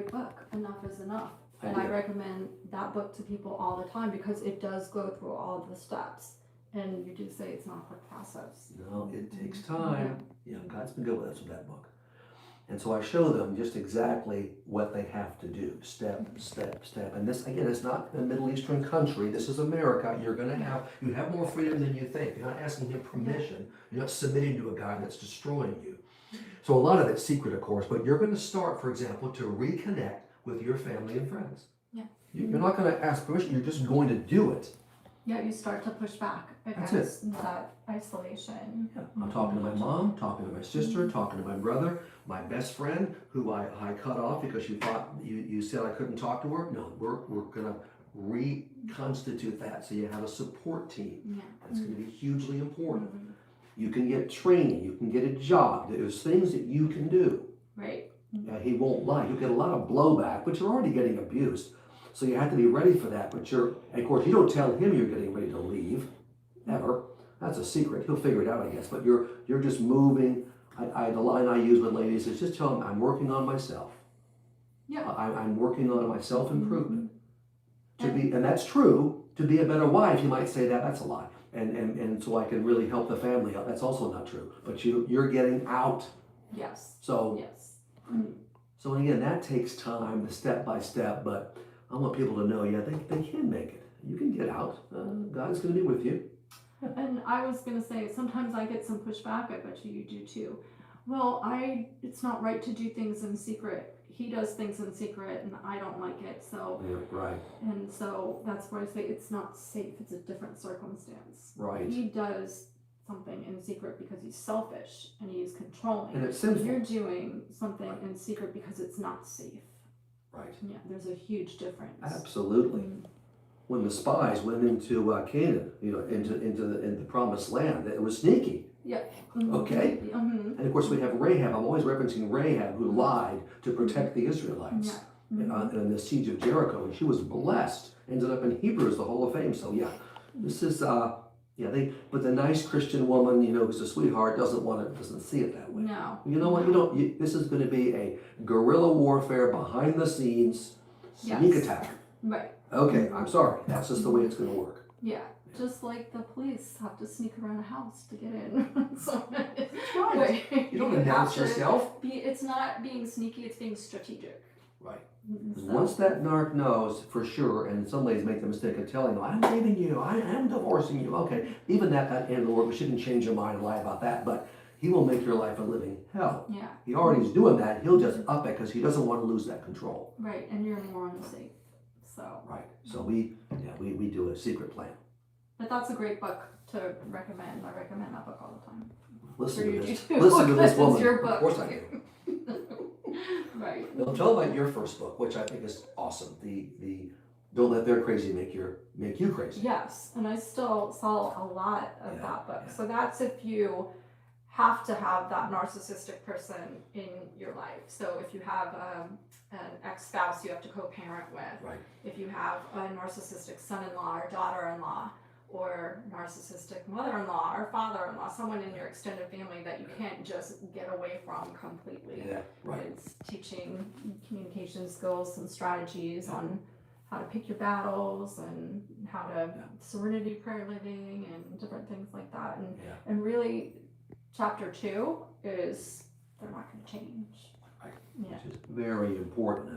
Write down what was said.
great book, Enough is Enough. And I recommend that book to people all the time because it does go through all of the steps. And you do say it's not a quick process. No, it takes time. Yeah, God's been good with us with that book. And so I show them just exactly what they have to do, step, step, step. And this, again, it's not a Middle Eastern country. This is America. You have more freedom than you think. You're not asking him permission. You're not submitting to a guy that's destroying you. So a lot of it's secret, of course, but you're going to start, for example, to reconnect with your family and friends. Yeah. You're not going to ask permission. You're just going to do it. Yeah, you start to push back against that isolation. Yeah. I'm talking to my mom, talking to my sister, talking to my brother, my best friend, who I cut off because you said I couldn't talk to her. No, we're going to reconstitute that so you have a support team. Yeah. That's going to be hugely important. You can get training, you can get a job. There's things that you can do. Right. He won't lie. You'll get a lot of blowback, but you're already getting abused. So you have to be ready for that. But and of course, you don't tell him you're getting ready to leave, ever. That's a secret. He'll figure it out, I guess. But you're just moving. The line I use with ladies is just tell them, I'm working on myself. Yeah. I'm working on my self-improvement. And that's true. To be a better wife, you might say that's a lie. And so I can really help the family out. That's also not true. But you're getting out. Yes. So yes. So again, that takes time, the step by step. But I want people to know, they can make it. You can get out. God's going to be with you. And I was going to say, sometimes I get some pushback. I bet you do too. Well, it's not right to do things in secret. He does things in secret, and I don't like it. So yeah, right. And so that's why I say it's not safe. It's a different circumstance. Right. He does something in secret because he's selfish and he's controlling. And it's sinful. You're doing something in secret because it's not safe. Right. Yeah, there's a huge difference. Absolutely. When the spies went into Canaan, into the promised land, it was sneaky. Yeah. Okay. And of course we have Rahab. I'm always referencing Rahab, who lied to protect the Israelites in the siege of Jericho, and she was blessed. Ended up in Hebrews, the Hall of Fame. So this is but the nice Christian woman, who's a sweetheart, doesn't see it that way. No. You know what? This is going to be a guerrilla warfare behind the scenes sneak attack. Right. Okay, I'm sorry. That's just the way it's going to work. Yeah. Just like the police have to sneak around a house to get in. So, right. You don't announce yourself. It's not being sneaky, it's being strategic. Right. Because once that narc knows for sure, and some ladies make the mistake of telling them, I'm leaving you, I am divorcing you. Okay, even that end of the world, we shouldn't change your mind and lie about that, but he will make your life a living hell. Yeah. He already is doing that. He'll just up it because he doesn't want to lose that control. Right, and you're more unsafe. So. Right. So we do a secret plan. But that's a great book to recommend. I recommend that book all the time. Listen to this. Listen to this woman. It's your book. Of course I do. Right. Now tell about your first book, which I think is awesome. The Don't Let Their Crazy Make You Crazy. Yes, and I still sell a lot of that book. Yeah. So that's if you have to have that narcissistic person in your life. So if you have an ex-spouse you have to co-parent with, right. If you have a narcissistic son-in-law or daughter-in-law, or narcissistic mother-in-law or father-in-law, someone in your extended family that you can't just get away from completely. Yeah, right. It's teaching communication skills and strategies on how to pick your battles and how to serenity prayer living and different things like that. And really, chapter 2 is they're not going to change. Right. Which is very important.